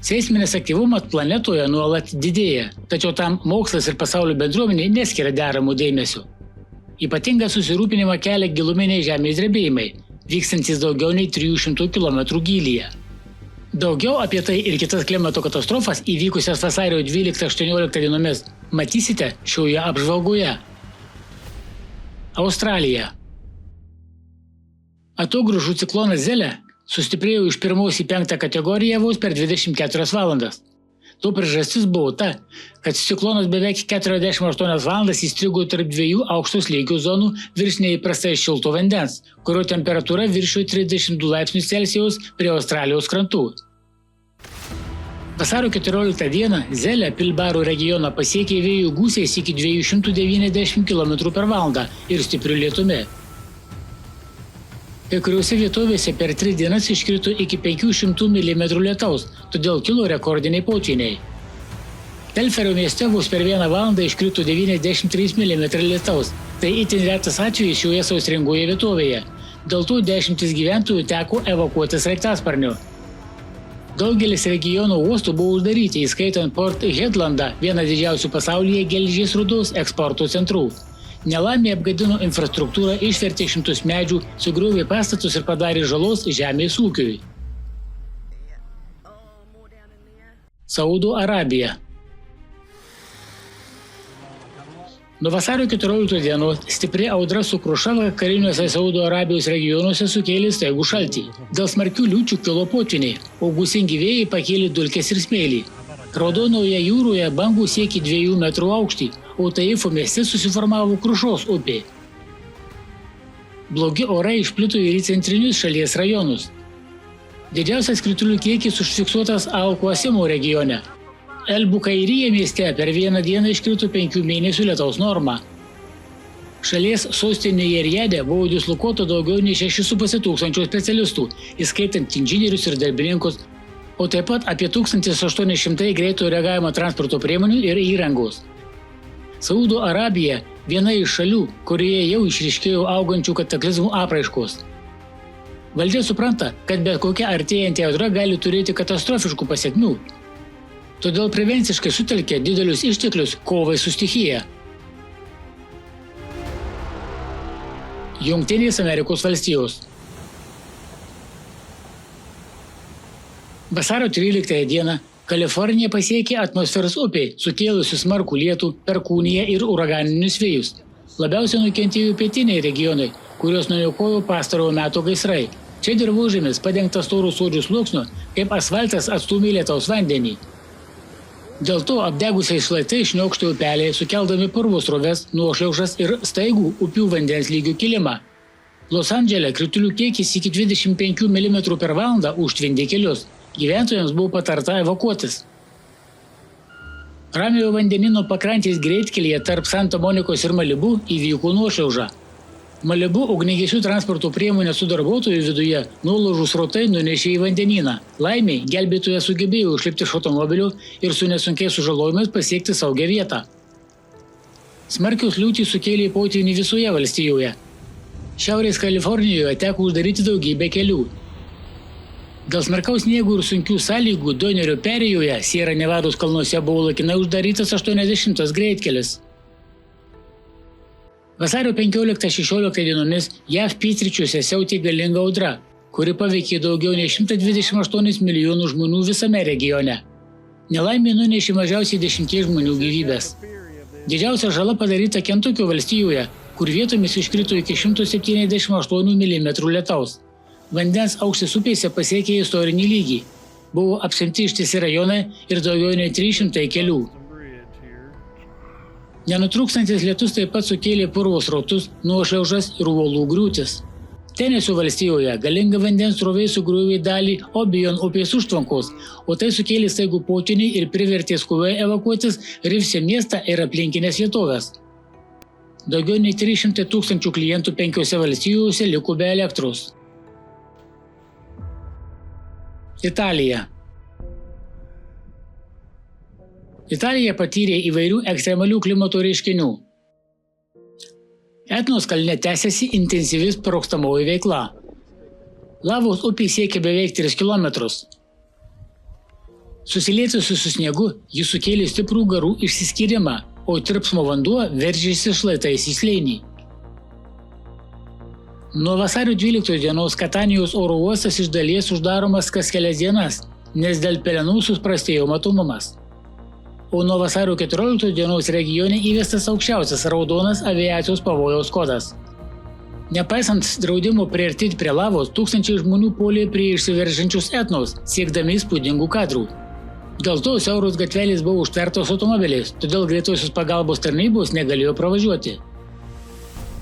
Seisminis aktyvumas planetoje nuolat didėja, tačiau tam mokslas ir pasaulio bendruomenė neskiria deramų dėmesio. Ypatingą susirūpinimą kelia giluminiai žemės drebėjimai, vykstantis daugiau nei 300 km gylyje. Daugiau apie tai ir kitas klimato katastrofas įvykusias vasario 12-18 dienomis matysite šioje apžvalgoje. Australija. Atogrąžų ciklonas Zelė sustiprėjo iš 1 į 5 kategoriją vos per 24 valandas. To priežastis buvo ta, kad ciklonas beveik 48 valandas įstrigo tarp dviejų aukšto slėgio zonų virš neįprastai šilto vandens, kurio temperatūra viršijo 32 laipsnius Celsijaus prie Australijos krantų. Vasario 14 dieną Zelė Pilbaro regioną pasiekė vėjų gūsiais iki 290 km per valandą ir stipriu lietumi. Kai kuriuose vietovėse per 3 dienas iškrito iki 500 mm lietaus, todėl kilo rekordiniai potvyniai. Telferio mieste vos per 1 valandą iškrito 93 mm lietaus. Tai itin retas atvejis šioje sausringoje vietovėje. Dėl to dešimtis gyventojų teko evakuotis sraigtasparniu. Daugelis regiono uostų buvo uždaryti, įskaitant Port Hedlandą, vieną didžiausių pasaulyje geležies rūdos eksporto centrų. Nelaimė apgadino infrastruktūrą, išvertė šimtus medžių, sugriovė pastatus ir padarė žalos žemės ūkiui. Saudo Arabija. Nuo vasario 14 dienos stipri audra su kruša vakariniuose Saudo Arabijos regionuose sukėlė staigų šaltį. Dėl smarkių liūčių kilo potvyniai, o gūsingi vėjai pakėlė dulkes ir smėlį. Raudonoje jūroje bangų siekė 2 metrų aukštį, o Taifo mieste susiformavo Krušos upė. Blogi orai išplito ir į centrinius šalies rajonus. Didžiausias kritulių kiekis užfiksuotas Al-Qasimo regione. El-Bukairyje mieste per vieną dieną iškrito 5 mėnesių lietaus normą. Šalies sostinėje Rijade buvo dislokuota daugiau nei 6,5 tūkstančių specialistų, įskaitant inžinierius ir darbininkus, o taip pat apie 1800 greito reagavimo transporto priemonių ir įrangos. Saudo Arabija viena iš šalių, kurioje jau išryškėjo augančių kataklizmų apraiškos. Valdžia supranta, kad bet kokia artėjanti audra gali turėti katastrofiškų pasekmių. Todėl prevenciškai sutelkė didelius išteklius kovai su stichija. Jungtinės Amerikos valstijos. Vasario 13 dieną Kalifornija pasiekė atmosferos upė, sukėlusi smarkų lietų, perkūniją ir uraganinius vėjus. Labiausiai nukentėjo pietiniai regionai, kurios nuniokojo pastarojo meto gaisrai. Čia dirvožemis padengtas storų sodžių sluoksniu, kaip asfaltas atstūmė lietaus vandenį. Dėl to apdegusiais šlaitais šniokštė upeliai, sukeldami purvo sroves, nuošliaužas ir staigų upių vandens lygių kilimą. Los Andžele kritulių kiekis iki 25 mm per valandą užtvindė kelius. Gyventojams buvo patarta evakuotis. Ramiojo vandenyno pakrantės greitkelyje tarp Santa Monikos ir Malibu įvyko nuošliauža. Malibu ugniagesių transporto priemonė su darbuotojų viduje nuolaužų srautai nunešė į vandenyną. Laimiai, gelbėtojas sugebėjo išlipti iš automobilio ir su nesunkiais sužalojimais pasiekti saugią vietą. Smarkios liūtys sukėlė potvynį visoje valstijoje. Šiaurės Kalifornijoje teko uždaryti daugybę kelių. Dėl smarkaus sniego ir sunkių sąlygų Donerio perėjoje Sierra Nevados kalnuose buvo laikinai uždarytas 80 greitkelis. Vasario 15-16 dienomis JAV pietryčiuose siautė galinga audra, kuri paveikė daugiau nei 128 milijonų žmonių visame regione. Nelaimė nunešė mažiausiai 10 žmonių gyvybės. Didžiausia žala padaryta Kentukio valstijoje, kur vietomis iškrito iki 178 mm lietaus. Vandens aukštis upėse pasiekė istorinį lygį. Buvo apsemti ištisi rajonai ir daugiau nei 300 kelių. Nenutrūkstantis lietus taip pat sukėlė purvo srautus, nuošliaužas ir uolų griūtis. Tenesio valstijoje galinga vandens srovė sugriovė dalį Obion upės užtvankos, o tai sukėlė staigų potvynį ir privertė skubiai evakuotis Rivse miestą ir aplinkinės vietovės. Daugiau nei 300 tūkstančių klientų 5 valstijose liko be elektros. Italija. Italija patyrė įvairių ekstremalių klimato reiškinių. Etnos kalne tęsiasi intensyvi sprogstamoji veikla. Lavos upė siekia beveik 3 km. Susilietusi su sniegu, jis sukėlė stiprų garų išsiskyrimą, o tirpsmo vanduo veržėsi šlaitais į slėnį. Nuo vasario 12 dienos Katanijos oro uostas iš dalies uždaromas kas kelias dienas, nes dėl pelenų suprastėjo matomumas. O nuo vasario 14 dienos regione įvestas aukščiausias raudonas aviacijos pavojaus kodas. Nepaisant draudimo priartėti prie lavos, tūkstančiai žmonių puolė prie išsiveržiančius etnos, siekdami įspūdingų kadrų. Dėl to siauros gatvelės buvo užtvertos automobiliais, todėl greitosios pagalbos tarnybos negalėjo pravažiuoti.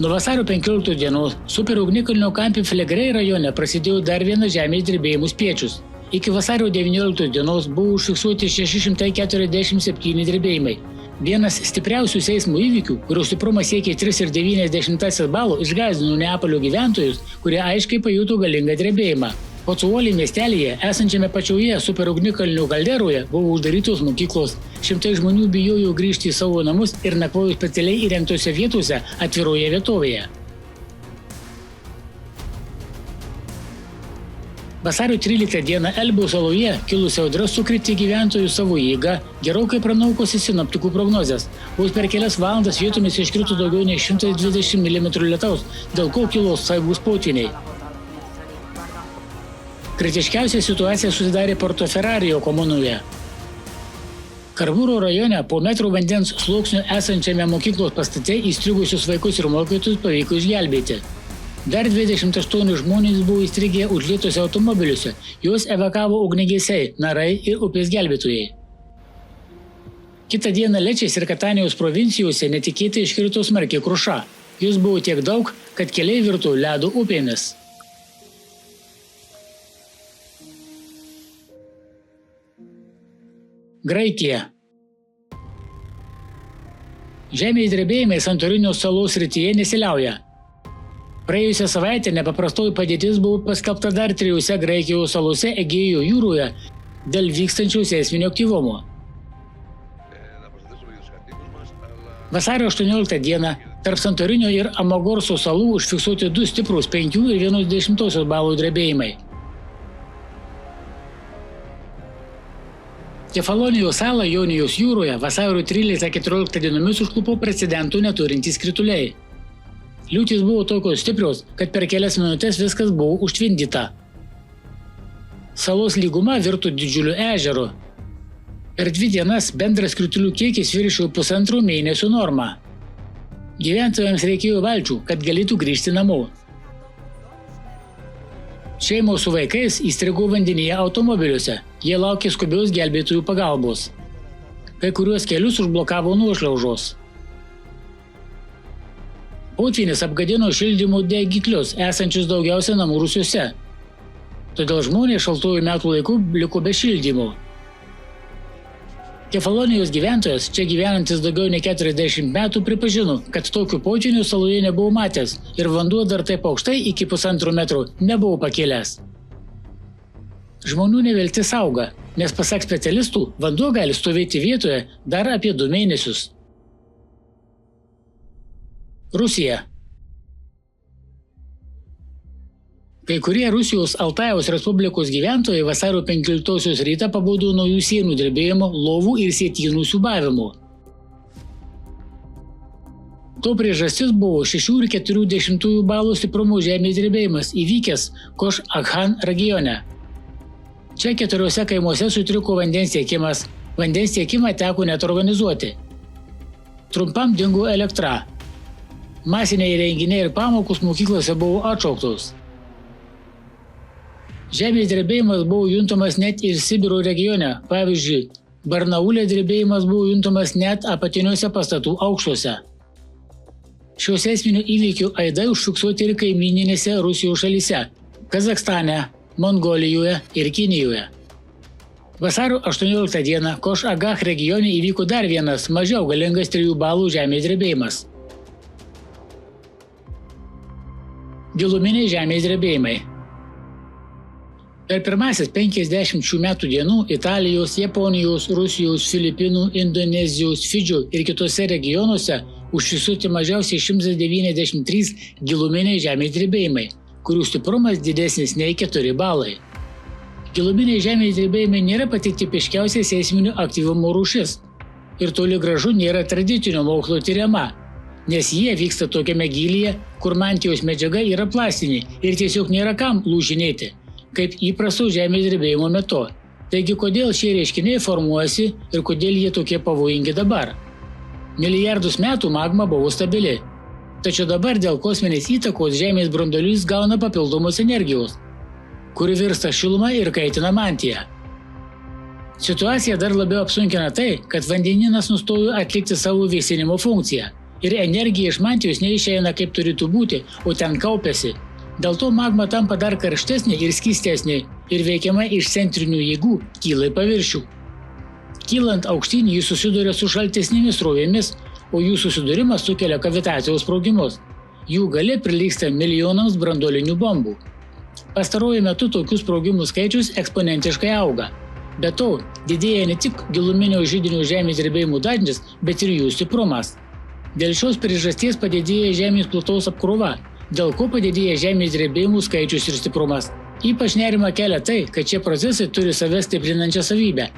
Nuo vasario 15 dienos super ugnikalnio Campi Flegrei rajone prasidėjo dar vienas žemės drebėjimus piečius. Iki vasario 19 dienos buvo užfiksuoti 647 drebėjimai. Vienas stipriausių eismo įvykių, kurio stiprumas siekė 3,9 balo, išgąsdino Neapolio gyventojus, kurie aiškiai pajuto galingą drebėjimą. Pozzuoli miestelyje, esančiame pačioje super ugnikalnio kalderoje, buvo uždarytos mokyklos. Šimtai žmonių bijojo grįžti į savo namus ir nakvojo specialiai įrengtose vietose atviroje vietovėje. Vasario 13 dieną Elbų saloje kilusi audra sukrėtė gyventojų savo jėgą, gerokai pranaukusi sinoptikų prognozes. Vos per kelias valandas vietomis iškrito daugiau nei 120 mm lietaus, dėl ko kilo staigūs potvyniai. Kritiškiausia situacija susidarė Portoferrario komunoje. Karbūro rajone po metrų vandens sluoksnių esančiame mokyklos pastate įstrigusius vaikus ir mokytojus pavyko išgelbėti. Dar 28 žmonės buvo įstrigę užlietose automobiliuose, juos evakavo ugniagesiai, narai ir upės gelbėtojai. Kitą dieną Lečės ir Katanijos provincijose netikėtai iškrito smarki kruša. Jos buvo tiek daug, kad keliai virto ledo upėmis. Graikija. Žemės drebėjimai Santorinio salos srityje nesiliauja. Praėjusią savaitę nepaprastoji padėtis buvo paskelbta dar 3 Graikijos salose Egėjo jūroje dėl vykstančio seisminio aktyvumo. Vasario 18 dieną tarp Santorinio ir Amagorso salų užfiksuoti 2 stiprūs 5,1 balo drebėjimai. Kefalonijos salą Jonijos jūroje vasario 13-14 dienomis užklupo precedentų neturintys krituliai. Liūtys buvo tokios stiprios, kad per kelias minutės viskas buvo užtvindyta. Salos lyguma virto didžiuliu ežeru. Per 2 dienas bendras kritulių kiekis viršijo 1,5 mėnesio normą. Gyventojams reikėjo valčių, kad galėtų grįžti namo. Šeimos su vaikais įstrigo vandenyje automobiliuose. Jie laukė skubios gelbėtojų pagalbos. Kai kuriuos kelius užblokavo nuošliaužos. Potvynis apgadino šildymo degiklius, esančius daugiausia namų rūsiuose. Todėl žmonės šaltuoju metų laiku liko be šildymo. Kefalonijos gyventojas, čia gyvenantis daugiau nei 40 metų, pripažino, kad tokių potvynių saloje nebuvo matęs ir vanduo dar taip aukštai iki 1,5 metro nebuvo pakėlęs. Žmonių neviltis auga, nes pasak specialistų, vanduo gali stovėti vietoje dar apie 2 mėnesius. Rusija. Kai kurie Rusijos Altajaus Respublikos gyventojai vasario 15 rytą pabudo nuo jų sienų drebėjimo, lovų ir sietynų siūbavimo. To priežastis buvo 6,4 balų stiprumo žemės drebėjimas įvykęs Koš Akhan regione. Čia 4 kaimuose sutriko vandens tiekimas. Vandens tiekimą teko net organizuoti. Trumpam dingo elektra. Masiniai renginiai ir pamokos mokyklose buvo atšauktos. Žemės drebėjimas buvo juntamas net ir Sibiro regione. Pavyzdžiui, Barnaulė drebėjimas buvo juntamas net apatiniuose pastatų aukštuose. Šio seisminio įvykių aidai užfiksuoti ir kaimyninėse Rusijos šalyse – Kazachstane, Mongolijoje ir Kinijoje. Vasario 18 dieną Koš Agach regione įvyko dar vienas mažiau galingas 3 balų žemės drebėjimas. Giluminiai žemės drebėjimai. Per pirmasis 50 šių metų dienų Italijos, Japonijos, Rusijos, Filipinų, Indonezijos, Fidžio ir kitose regionuose užfiksuoti mažiausiai 193 giluminiai žemės drebėjimai, kurių stiprumas didesnis nei 4 balai. Giluminiai žemės drebėjimai nėra pati tipiškiausia seisminio aktyvumo rūšis ir toli gražu nėra tradicinio mokslo tyriama, nes jie vyksta tokiame gylyje, kur mantijos medžiaga yra plastinė ir tiesiog nėra kam lūžinėti, kaip įprasto žemės drebėjimo metu. Taigi kodėl šie reiškiniai formuojasi ir kodėl jie tokie pavojingi dabar? Milijardus metų magma buvo stabili, tačiau dabar dėl kosminės įtakos žemės branduolys gauna papildomos energijos, kuri virsta šiluma ir kaitina mantiją. Situacija dar labiau apsunkina tai, kad vandenynas nustojo atlikti savo vėsinimo funkciją ir energija iš mantijos neišeina kaip turėtų būti, o ten kaupiasi. Dėl to magma tampa dar karštesnė ir skystesnė ir veikiama iš centrinių jėgų kyla į paviršių. Kylant aukštyn jis susiduria su šaltesnėmis srovėmis, o jų susidūrimas sukelia kavitacijos sprogimus. Jų galia prilygsta milijonams branduolinių bombų. Pastaruoju metu tokių sprogimų skaičius eksponentiškai auga. Be to, didėja ne tik giluminio židinio žemės drebėjimų dažnis, bet ir jų stiprumas. Dėl šios priežasties padidėja žemės plutos apkrova, dėl ko padidėja žemės drebėjimų skaičius ir stiprumas. Ypač nerima kelia tai, kad šie procesai turi save stiprinančią savybę.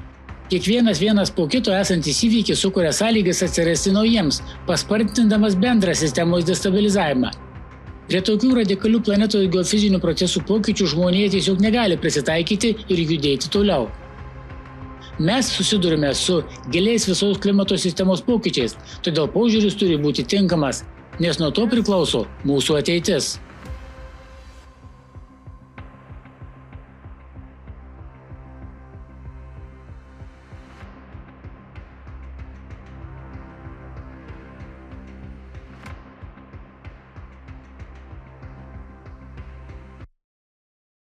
Kiekvienas vienas po kito esantis įvykis sukuria sąlygas atsirasti naujiems, paspartindamas bendrą sistemos destabilizavimą. Prie tokių radikalių planetos geofizinių procesų pokyčių žmonija tiesiog negali prisitaikyti ir judėti toliau. Mes susidurime su giliais visos klimato sistemos pokyčiais, todėl požiūris turi būti tinkamas, nes nuo to priklauso mūsų ateitis.